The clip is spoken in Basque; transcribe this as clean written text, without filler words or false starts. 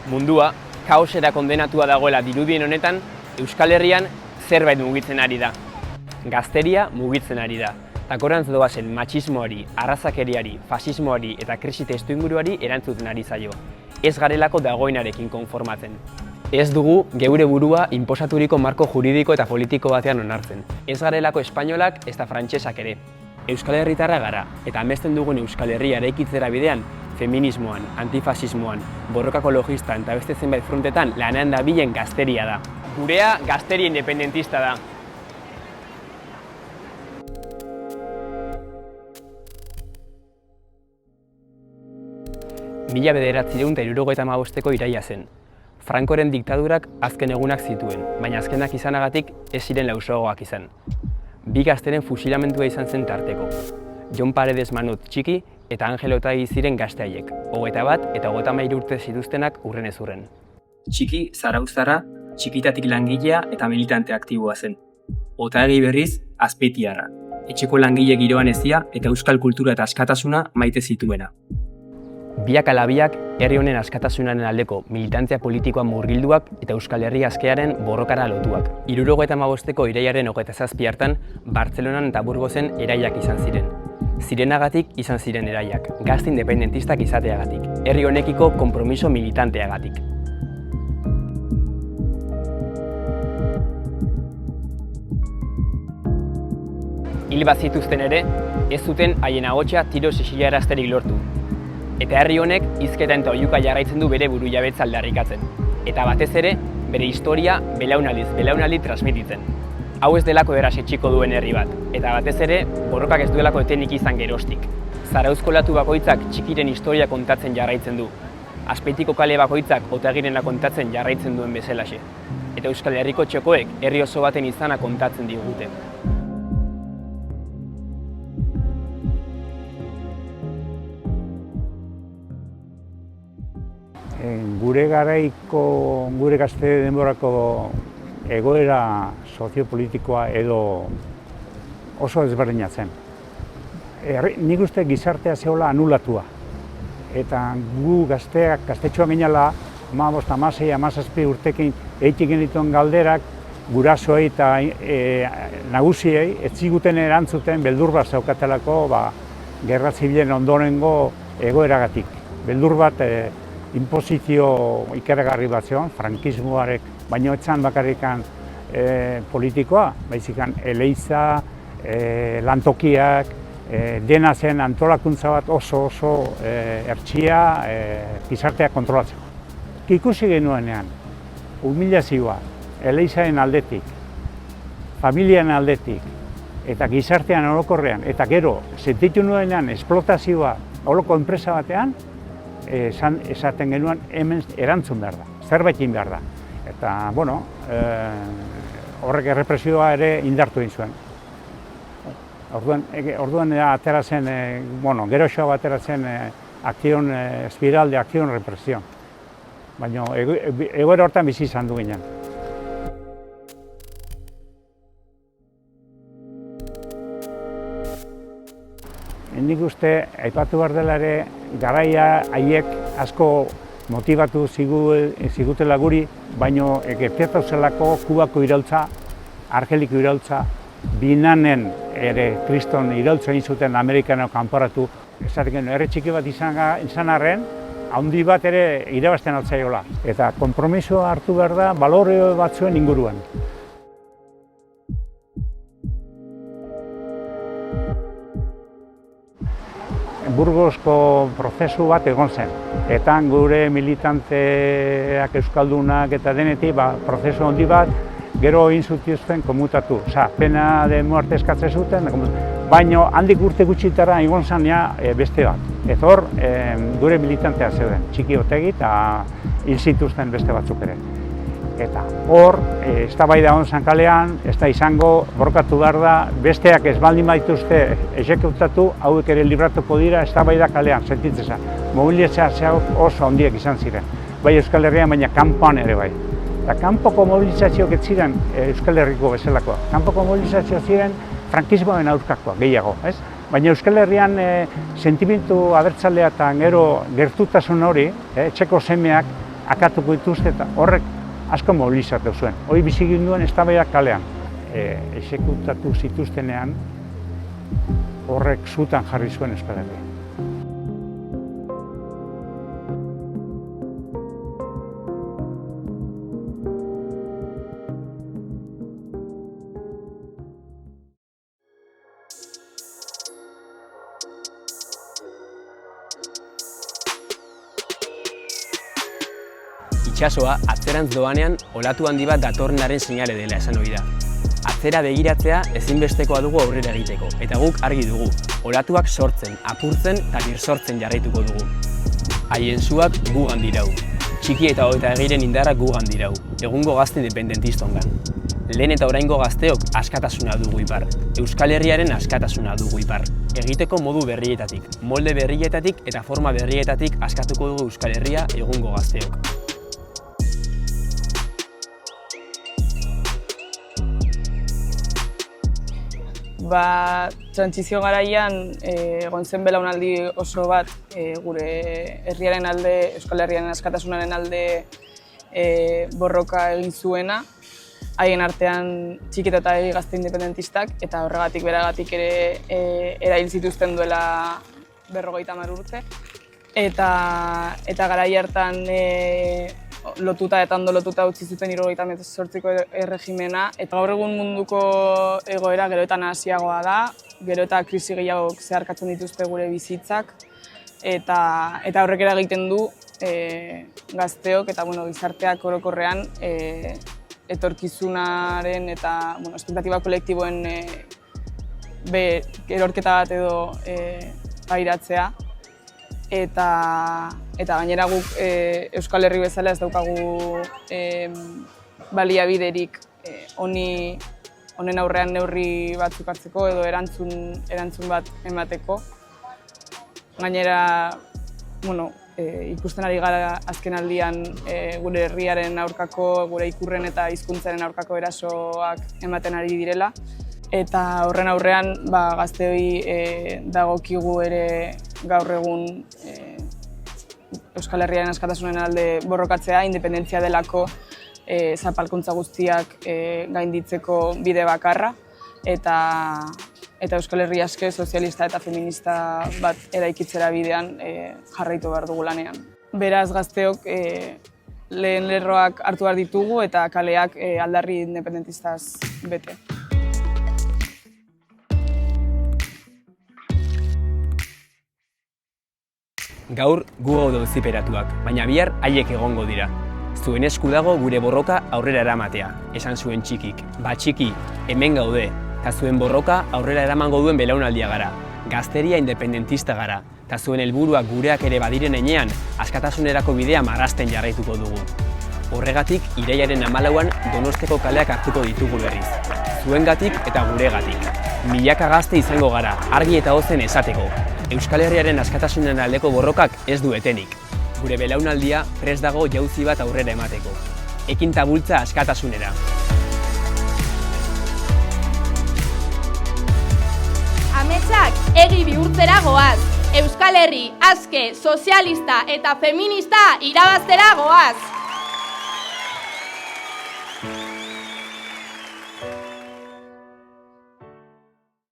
Mundua, kaosera kondenatua dagoela dirudien honetan, Euskal Herrian zerbait mugitzen ari da. Gazteria mugitzen ari da. Takorantz doazen matxismoari, arrazakeriari, fasismoari eta krisi testuinguruari erantzuten ari zaio. Ez garelako dagoenarekin konformatzen. Ez dugu geure burua inposaturiko marko juridiko eta politiko batean onartzen. Ez garelako espainolak ezta frantsesak ere. Euskal Herritarra gara eta amesten dugun Euskal Herria eraikitzera bidean, feminismoan, antifasismoan, borroka ekologistan eta beste zenbait frontetan lanean dabilen gazteria da. Gurea gazteria independentista da. Mila 1975ko iraila zen. Frankoren diktadurak azken egunak zituen, baina azkenak izanagatik ez ziren lausoagoak izan. Bi gazteren fusilamentua izan zen tarteko. Jon Paredes Manut txiki eta Angel Otegi ziren gazte haiek, 21 eta 33 urte zituztenak urrenez urren. Txiki zarauztarra, txikitatik langilea eta militante aktiboa zen. Otegi berriz azpeitiarra, etxeko langile giroan ezia eta euskal kultura eta askatasuna maite zituena. Biak ala biak herri honen askatasunaren aldeko militantzia politikoa murgilduak eta Euskal Herria askearen borrokara lotuak. 1975ko irailaren 27 hartan, Bartzelonan eta Burgosen erailak izan ziren. Zirenagatik izan ziren erailak, gazte independentistak izateagatik, herri honekiko konpromiso militanteagatik. Hil bat zituzten ere, ez zuten haien ahotsa tiro isilarazterik lortu. Eta herri honek hizketa eta oihuka jarraitzen du bere burujabetza aldarrikatzen. Eta batez ere, bere historia belaunaldi transmititzen. Hau ez delako eras etxiko duen herri bat, eta batez ere, borrokak ez duelako etenik izan geroztik. Zarauzko latu bakoitzak txikiren historia kontatzen jarraitzen du. Azpeitiko kale bakoitzak Otagirena kontatzen jarraitzen duen bezalaxe. Eta Euskal Herriko txokoek herri oso baten izana kontatzen digute. Gure garaiko, gure gazte denborako egoera soziopolitikoa edo oso ezberdina zen. Nik uste gizartea zehola anulatua. Eta gu gazteak, gaztetxoak ginela, 15, 16, 17 urtekin egiten genituen galderak gurasoei eta nagusiei ez ziguten erantzuten beldur bat zeukatelako gerra zibilen ondorengo egoeragatik. Beldur bat inposizio ikaragarri bat zegoen, frankismoarek, baina ez zan bakarrikan politikoa, baizikan eleiza, lantokiak, dena zen antolakuntza bat oso hertsia gizartea kontrolatzeko. Ikusi genuenean, humilazioa, eleizaren aldetik, familiaren aldetik, eta gizartean orokorrean, eta gero, sentitu nuenean esplotazioa holoko enpresa batean, esaten genuen hemen erantzun behar da, zerbait egin behar da. Eta, bueno, horrek errepresioa ere indartu egin zuen. Orduan atera zen, geroxoa atera zen espiral de akzion represio. Baina egoera hortan bizi izan du ginen. Nik uste, aipatu behar dela ere, garaia haiek asko motibatu zigutela guri, baina gertatu zelako Kubako iraultza, Argeliko iraultza, Binanen ere kriston iraultza egin zuten Amerikano kanporatu. Esaten genuen, herri txiki bat izan arren, handi bat ere irabazten altzaiola. Eta konpromisoa hartu behar da balore batzuen inguruan. Burgosko prozesu bat egon zen. Eta gure militanteak euskaldunak eta denetik prozesu handi bat gero egin zuten komutatu. Pena de muerte eskatzen zuten, baina handik urte gutxitara egon zen beste bat. Eta hor gure militantea zeuden, Txiki Otegi eta hil zituzten beste batzuk ere. Eta hor, eztabaida egon zen kalean, ez da izango, borrokatu behar da, besteak ez baldin baituzte exekutatu, hauek ere libratuko dira eztabaida kalean, sentitzen zen. Mobilizazioa oso handiak izan ziren, bai Euskal Herrian, baina kanpoan ere bai. Eta kanpoko mobilizazioak ez ziren Euskal Herriko bezalakoa. Kanpoko mobilizazioak ziren frankismoaren aurkakoa gehiago, ez? Baina Euskal Herrian sentimendu abertzalea eta gero gertutasun hori, etxeko semeak, akatuko dituzte eta horrek asko mobilizatu zuen. Hori bizi ginduen eztabaidak kalean. Exekutatu zituztenean horrek zutan jarri zuen Euskal Herria. Itsasoa atzerantz doanean olatu handi bat datorrenaren seinale dela esan ohi da. Atzera begiratzea ezinbestekoa dugu aurrera egiteko, eta guk argi dugu, olatuak sortzen, apurtzen eta birsortzen jarraituko dugu. Haien suak gugan dirau, txiki eta hogeita egiren indarrak gugan dirau, egungo gazte independentistongan. Lehen eta oraingo gazteok askatasuna dugu ipar, Euskal Herriaren askatasuna dugu ipar. Egiteko modu berrietatik, molde berrietatik eta forma berrietatik askatuko dugu Euskal Herria egungo gazteok. Trantsizio garaian egon zen belaunaldi oso bat gure herriaren alde, Euskal Herriaren askatasunaren alde borroka egin zuena, haien artean txiki eta gazte independentistak, eta horregatik beragatik ere erail zituzten duela 50 urte. Eta garai hartan lotuta eta ondo lotuta utzi zuten 78ko erregimena, eta gaur egun munduko egoera gero eta nahasiagoa da, gero eta krisi gehiago zeharkatzen dituzte gure bizitzak, eta horrek eragiten du gazteok eta gizarteak orokorrean etorkizunaren eta espektatiba kolektiboen erorketa bat edo pairatzea. Eta gainera guk Euskal Herri bezala ez daukagu baliabiderik honen aurrean neurri batzuk hartzeko edo erantzun bat emateko. Gainera, ikusten ari gara azken aldian gure herriaren aurkako, gure ikurren eta hizkuntzaren aurkako erasoak ematen ari direla. Eta horren aurrean gazteoi dagokigu ere gaur egun Euskal Herriaren askatasunen alde borrokatzea, independentzia delako zapalkuntza guztiak gainditzeko bide bakarra, eta Euskal Herri aske sozialista eta feminista bat eraikitzera bidean jarraitu behar dugu lanean. Beraz gazteok lehen lerroak hartu behar ditugu eta kaleak aldarri independentistaz bete. Gaur gu gaude auziperatuak, baina bihar haiek egongo dira. Zuen esku dago gure borroka aurrera eramatea, esan zuen txikik. Txiki, hemen gaude, eta zuen borroka aurrera eramango duen belaunaldia gara. Gazteria independentista gara, eta zuen helburuak gureak ere badiren heinean, askatasunerako bidea marrazten jarraituko dugu. Horregatik, irailaren 14an Donosteko kaleak hartuko ditugu berriz. Zuengatik eta guregatik. Milaka gazte izango gara, argi eta ozen esateko. Euskal Herriaren askatasunen aldeko borrokak ez du etenik. Gure belaunaldia prest dago jauzi bat aurrera emateko. Ekin ta bultza askatasunera. Ametsak egi bihurtzera goaz. Euskal Herri aske, sozialista eta feminista irabaztera goaz.